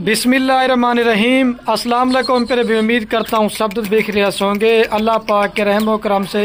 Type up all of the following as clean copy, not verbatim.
बिस्मिल्लाहिर्रहमानिर्रहीम। अस्सलाम वालेकुम। फिर भी उम्मीद करता हूँ सब देख रहे होंगे अल्लाह पाक के रहम व करम से।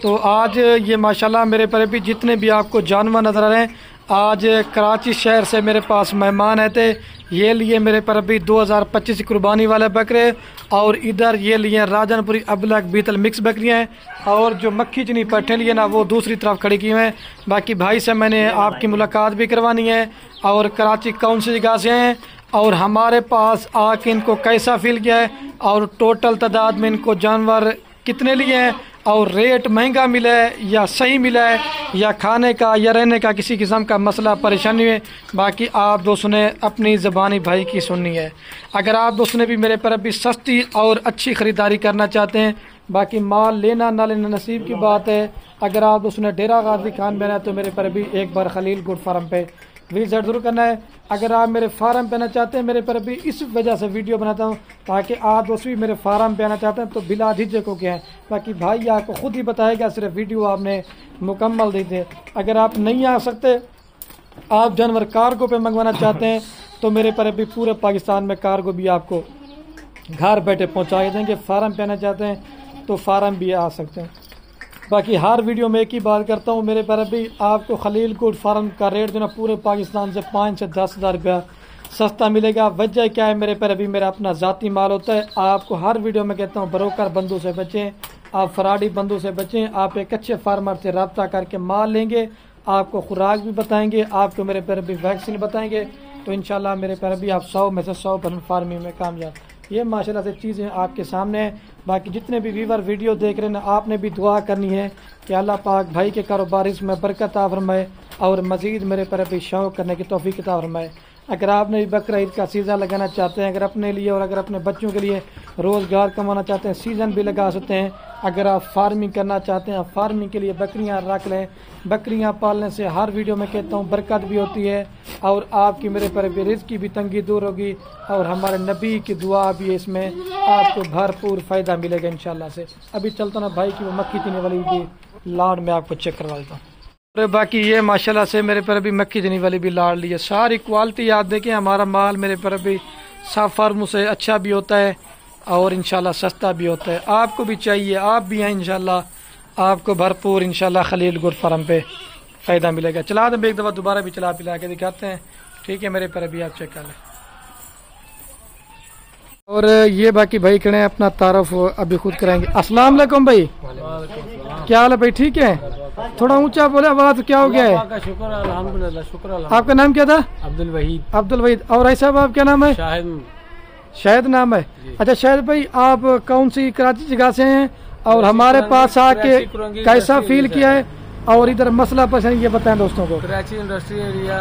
तो आज ये माशाल्लाह मेरे पर भी जितने भी आपको जानवर नज़र आ रहे हैं, आज कराची शहर से मेरे पास मेहमान आए थे। ये लिए मेरे पर अभी 2025 कुर्बानी वाले बकरे, और इधर ये लिए राजनपुरी अबलग बीतल मिक्स बकरियाँ हैं, और जो मक्खी चनी पट्टे लिए ना वो दूसरी तरफ खड़ी की हुए हैं। बाकी भाई से मैंने आपकी मुलाकात भी करवानी है, और कराची कौन सी जगह से हैं और हमारे पास आके इनको कैसा फील किया है, और टोटल तादाद में इनको जानवर कितने लिए हैं, और रेट महंगा मिला है या सही मिला है, या खाने का या रहने का किसी किस्म का मसला परेशानी है। बाकी आप दोस्तों ने अपनी ज़बानी भाई की सुननी है। अगर आप दोस्तों ने भी मेरे पर अभी सस्ती और अच्छी ख़रीदारी करना चाहते हैं, बाकी माल लेना ना लेना नसीब की बात है। अगर आप दोस्तों ने डेरा गाजी खान में रहना है तो मेरे पर अभी एक बार खलील गुड फार्म पे विजिट जरूर करना है। अगर आप मेरे फार्म पे आना चाहते हैं, मेरे पर अभी इस वजह से वीडियो बनाता हूँ ताकि आप दोस्त भी मेरे फार्म पे आना चाहते हैं तो बिला झिझक हो गया है। बाकी भाई आपको खुद ही बताएगा, सिर्फ वीडियो आपने मुकम्मल दी थी। अगर आप नहीं आ सकते, आप जानवर कार्गो पे मंगवाना चाहते हैं तो मेरे पर अभी पूरे पाकिस्तान में कार्गो भी आपको घर बैठे पहुँचा देंगे। फार्म पे आना चाहते हैं तो फार्म भी आ सकते हैं। बाकी हर वीडियो में एक ही बात करता हूँ, मेरे पर अभी आपको खलील गुड फार्म का रेट जो ना पूरे पाकिस्तान से 5 से 10 हज़ार रुपया सस्ता मिलेगा। वजह क्या है, मेरे पर अभी मेरा अपना ज़ाती माल होता है। आपको हर वीडियो में कहता हूँ ब्रोकर बंदों से बचें, आप फराडी बंदों से बचें। आप एक अच्छे फार्मर से रब्ता करके माल लेंगे, आपको खुराक भी बताएंगे, आपको मेरे पर अभी वैक्सीन बताएंगे, तो इंशाल्लाह मेरे पर अभी आप 100 में से 100% फार्मिंग में कामयाब। ये माशाल्लाह से चीज़ें आपके सामने हैं। बाकी जितने भी व्यूवर वीडियो देख रहे हैं, आपने भी दुआ करनी है कि अल्लाह पाक भाई के कारोबार इसमें बरकत अता फरमाए और मज़ीद मेरे पर अभी शौक़ करने की तौफीक अता फरमाए। अगर आपने भी बकरा ईद का सीज़न लगाना चाहते हैं, अगर अपने लिए और अगर अपने बच्चों के लिए रोज़गार कमाना चाहते हैं, सीज़न भी लगा सकते हैं। अगर आप फार्मिंग करना चाहते हैं, फार्मिंग के लिए बकरियां रख लें। बकरियां पालने से हर वीडियो में कहता हूँ बरकत भी होती है, और आपकी मेरे पर भी रिज़्क़ की भी तंगी दूर होगी, और हमारे नबी की दुआ भी है, इसमें आपको भरपूर फ़ायदा मिलेगा इंशाल्लाह से। अभी चलता ना भाई की वो मक्खी चीनी वाली भी लाड़ में आपको चेक करवा देता हूँ। और बाकी ये माशाल्लाह से मेरे पर अभी मक्खी चनी वाली भी लाड़ ली है। सारी क्वालिटी आप देखें, हमारा माल मेरे पर अभी साफ फार्मों से अच्छा भी होता है और इंशाल्लाह सस्ता भी होता है। आपको भी चाहिए, आप भी हैं इंशाल्लाह, आपको भरपूर इंशाल्लाह खलील गुड फार्म पे फ़ायदा मिलेगा। चला दें एक दफ़ा दोबारा भी चला पिला के दिखाते हैं, ठीक है। मेरे पर अभी आप चेक कर लें। और ये बाकी भाई खड़े हैं, अपना तारुफ अभी खुद कराएंगे। अस्सलाम वालेकुम भाई, क्या हाल है भाई? ठीक है, थोड़ा ऊंचा बोले, आवाज क्या हो गया है? शुक्र अल्हम्दुलिल्लाह, शुक्र। आपका नाम क्या था? अब्दुल वहीद। अब्दुल वहीद। और ऐसा साहब क्या नाम है? शाहिद। शायद नाम है। अच्छा शायद भाई, आप कौन सी कराची जगह से हैं और हमारे पास आके कैसा फील किया है, और इधर मसला पसंद ये बताएं दोस्तों को। कराची इंडस्ट्री एरिया,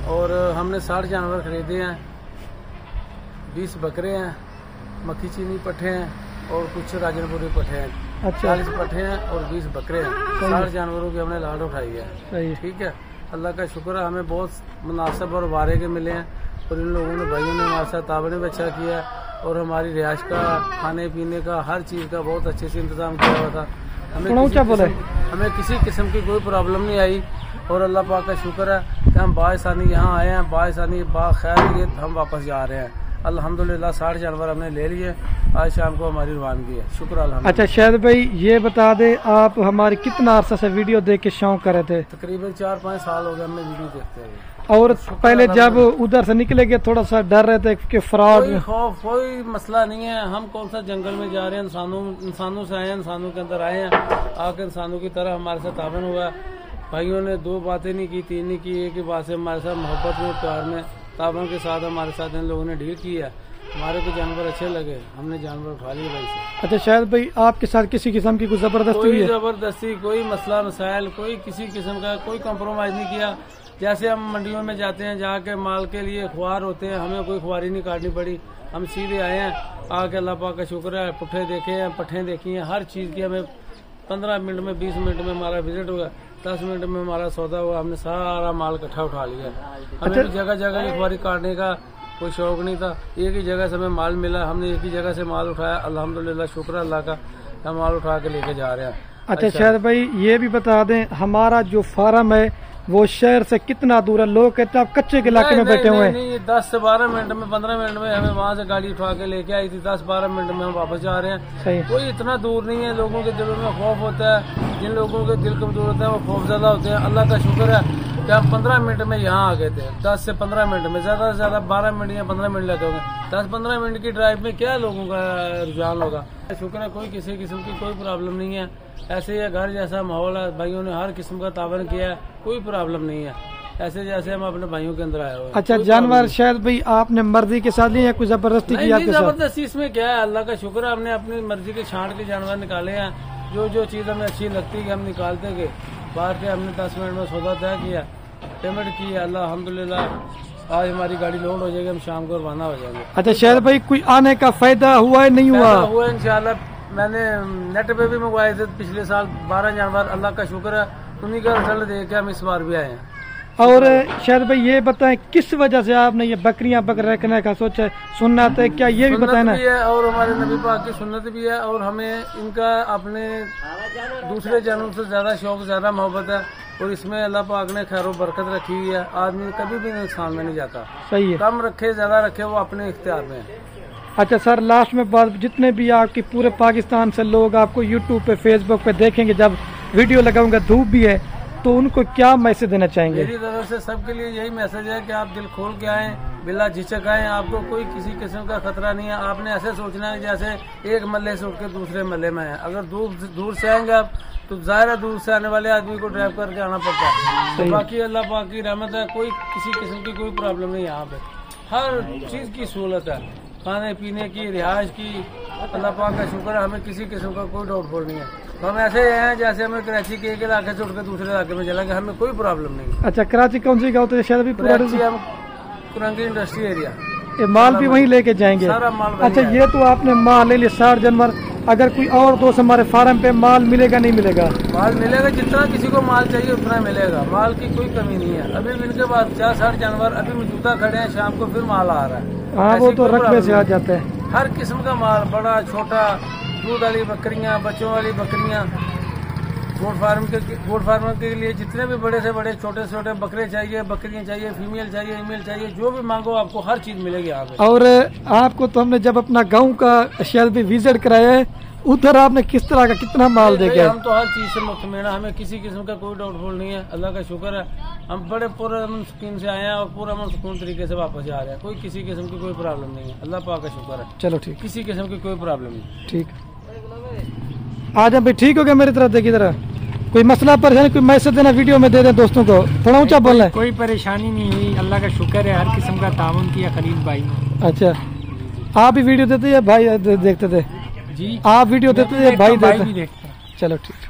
और हमने 60 जानवर खरीदे हैं, 20 बकरे हैं, मक्खी चीनी पट्ठे हैं, और कुछ राजनपुरी पट्ठे हैं। अच्छा, 40 पट्ठे हैं और 20 बकरे हैं। 60 जानवरों की हमने लाड़ उठाई है। ठीक है, अल्लाह का शुक्र है, हमें बहुत मुनासिब और वारे के मिले हैं, और इन लोगों ने भाइयों ने हमारे साथ ताबने भी अच्छा किया है, और हमारी रिहाइश का, खाने पीने का, हर चीज़ का बहुत अच्छे से इंतजाम किया हुआ था। हमें किसी किस्म की कोई प्रॉब्लम नहीं आई, और अल्लाह पाक का शुक्र है कि हम बासानी यहाँ आए हैं, बासानी बाखैर हम वापस जा रहे हैं अल्हम्दुलिल्लाह। 60 जानवर हमने ले लिए, आज शाम को हमारी रवानगी है, शुक्र अल्हम्दुलिल्लाह। अच्छा शायद भाई ये बता दे, आप हमारी कितना अरसा से वीडियो देख के शौक कर रहे थे? तकरीबन 4-5 साल हो गए हमें वीडियो देखते हैं। और पहले जब उधर से निकले गए थोड़ा सा डर रहे थे कि फ्रॉड? कोई खौफ, कोई मसला नहीं है। हम कौन सा जंगल में जा रहे हैं, इंसानों से आए हैं, इंसानों के अंदर आए हैं, आके इंसानों की तरह हमारे साथ ताबन हुआ। भाइयों ने 2 बातें नहीं की, 3 नहीं की, एक ही बात से हमारे साथ मोहब्बत में, प्यार में, ताबन के साथ हमारे साथ इन लोगों ने डील की है। हमारे को जानवर अच्छे लगे, हमने जानवर उठा लिए भाई से। अच्छा शायद भाई, आपके साथ किसी किस्म की कुछ जबरदस्ती हुई है? कोई जबरदस्ती, कोई मसला मसाइल, कोई किसी किस्म का कोई कम्प्रोमाइज नहीं किया। जैसे हम मंडियों में जाते हैं, जहाँ के माल के लिए खुआर होते हैं, हमें कोई खुआरी नहीं काटनी पड़ी। हम सीधे आए हैं, आके अल्लाह पाक का शुक्र है, पुट्ठे देखे हैं, पट्ठे देखी हैं, हर चीज़ की हमें 15 मिनट में, 20 मिनट में हमारा विजिट हुआ, 10 मिनट में हमारा सौदा हुआ, हमने सारा माल इकट्ठा उठा लिया। हमें जगह जगह की खुआरी काटने का कोई शौक नहीं था, एक ही जगह से हमें माल मिला, हमने एक ही जगह से माल उठाया, अल्हम्दुलिल्लाह, शुक्र अल्लाह का, हम माल उठा के लेके जा रहे हैं। अच्छा शायद भाई ये भी बता दें, हमारा जो फार्म है वो शहर से कितना दूर है? लोग कहते हैं आप कच्चे के इलाके में बैठे हुए हैं। नहीं, 10 से 12 मिनट में 15 मिनट में हमें वहाँ से गाड़ी उठा के लेके आई थी। 10-12 मिनट में हम वापस जा रहे हैं। सही। कोई इतना दूर नहीं है। लोगों के दिलों में खौफ होता है, जिन लोगों के दिल कमजोर होता है वो खौफजदा होते हैं। अल्लाह का शुक्र है कि हम 15 मिनट में यहाँ आ गए थे। 10 से 15 मिनट में, ज्यादा से ज्यादा 12 मिनट या 15 मिनट लगे होंगे। 10-15 मिनट की ड्राइव में क्या लोगों का रुझान होगा। शुक्र है कोई किसी किस्म की कोई प्रॉब्लम नहीं है। ऐसे ही घर जैसा माहौल है, भाइयों ने हर किस्म का तावन किया है, कोई प्रॉब्लम नहीं है। ऐसे जैसे हम अपने भाइयों के अंदर आए हुए। अच्छा, जानवर शायद भाई आपने मर्जी के साथ लिया या कुछ जबरदस्ती की आपके साथ? जबरदस्ती इसमें क्या है, अल्लाह का शुक्र है हमने अपनी मर्जी के छांट के जानवर निकाले हैं। जो चीज हमें अच्छी लगती है हम निकालते गए। बाहर के हमने 10 मिनट में सौदा तय किया, पेमेंट की, अल्हम्दुलिल्लाह आज हमारी गाड़ी लोड हो जाएगी, हम शाम को रवाना हो जाएंगे। अच्छा शायद भाई कोई आने का फायदा हुआ है नहीं हुआ? इंशाल्लाह। मैंने नेट पे भी मंगवाए थे पिछले साल 12 जानवर, अल्लाह का शुक्र है उन्हीं का रिजल्ट देख के हम इस बार भी आए हैं। और शायद भाई ये बताएं किस वजह से आपने ये बकरियां रखने का सोचा? सुन्नत है क्या, ये भी बताए ना? और हमारे नबी पाक की सुन्नत भी है और हमें इनका अपने दूसरे जानवरों से ज्यादा शौक, ज्यादा मोहब्बत है। और इसमें अल्लाह पाक ने खैर बरकत रखी हुई है। आदमी कभी भी नुकसान में नहीं जाता। सही है। कम रखे ज्यादा रखे वो अपने इख्तियार में है। अच्छा सर, लास्ट में बात, जितने भी आपकी पूरे पाकिस्तान से लोग आपको यूट्यूब पे, फेसबुक पे देखेंगे, जब वीडियो लगाऊंगा, धूप भी है, तो उनको क्या मैसेज देना चाहेंगे? मेरी तरफ से सबके लिए यही मैसेज है कि आप दिल खोल के आएं, बिला झिझक आएं। आपको कोई किसी किस्म का खतरा नहीं है। आपने ऐसे सोचना है जैसे एक महल्ले से उठ के दूसरे महल्ले में है। अगर दूर से आएंगे आप तो जाहिर है दूर से आने वाले आदमी को ड्राइव करके आना पड़ता है। तो बाकी अल्लाह पाक की रहमत है, कोई किसी किस्म की कोई प्रॉब्लम नहीं है। यहाँ पे हर चीज की सहूलत है, खाने पीने की, रिहाइश की। अल्लाह पाक का शुक्र है, हमें किसी किस्म का कोई डाउटफुल नहीं है। तो हम ऐसे हैं जैसे हमें कराची के एक इलाके से उठ के दूसरे इलाके में चला गया, हमें कोई प्रॉब्लम नहीं। अच्छा, कराची कौन सी गाँव? तो शायद भी पूरा हम कुरंगी इंडस्ट्री एरिया, ये माल भी वहीं लेके जाएंगे? सारा माल। अच्छा, ये तो आपने माल ले लिया 60 जानवर। अगर कोई और दोस्त हमारे फार्म पे माल मिलेगा नहीं मिलेगा? माल मिलेगा, जितना किसी को माल चाहिए उतना मिलेगा। माल की कोई कमी नहीं है। अभी भी इनके पास 50-60 जानवर अभी मौजूदा खड़े हैं, शाम को फिर माल आ रहा है। हाँ, वो तो रकबे से आ जाते हैं। हर किस्म का माल, बड़ा छोटा, दूध वाली बकरियां, बच्चों वाली बकरियां, गोट फार्म के लिए जितने भी बड़े से बड़े, छोटे से छोटे बकरे चाहिए, बकरियां चाहिए, फीमेल चाहिए, ईमेल चाहिए, जो भी मांगो आपको हर चीज मिलेगी यहाँ पे। और आपको तो हमने जब अपना गांव का शायद भी विजिट कराया है, उधर आपने किस तरह का कितना माल देखा? हम तो हर चीज से मुतमईन है, हमें किसी किस्म का कोई डाउटफुल नहीं है। अल्लाह का शुक्र है, हम बड़े पूरे अमन सुकून से आए हैं और पूरा अमन सुकून तरीके से वापस जा रहे हैं। कोई किसी किस्म की कोई प्रॉब्लम नहीं है। अल्लाह पाक का शुक्र है। चलो ठीक, किसी किस्म की कोई प्रॉब्लम नहीं। ठीक, आ जाए भाई। ठीक हो गया, मेरी तरफ देखिए जरा। कोई मसला परेशानी, कोई मैसेज देना वीडियो में दे दें दोस्तों को, थोड़ा ऊंचा बोलना है। कोई परेशानी नहीं हुई, अल्लाह का शुक्र है, हर किस्म का ताउन किया खलील भाई ने। अच्छा, आप भी वीडियो देते हैं भाई देखते थे? जी, आप वीडियो देते थे भाई देखते? भी देखते हैं। चलो ठीक।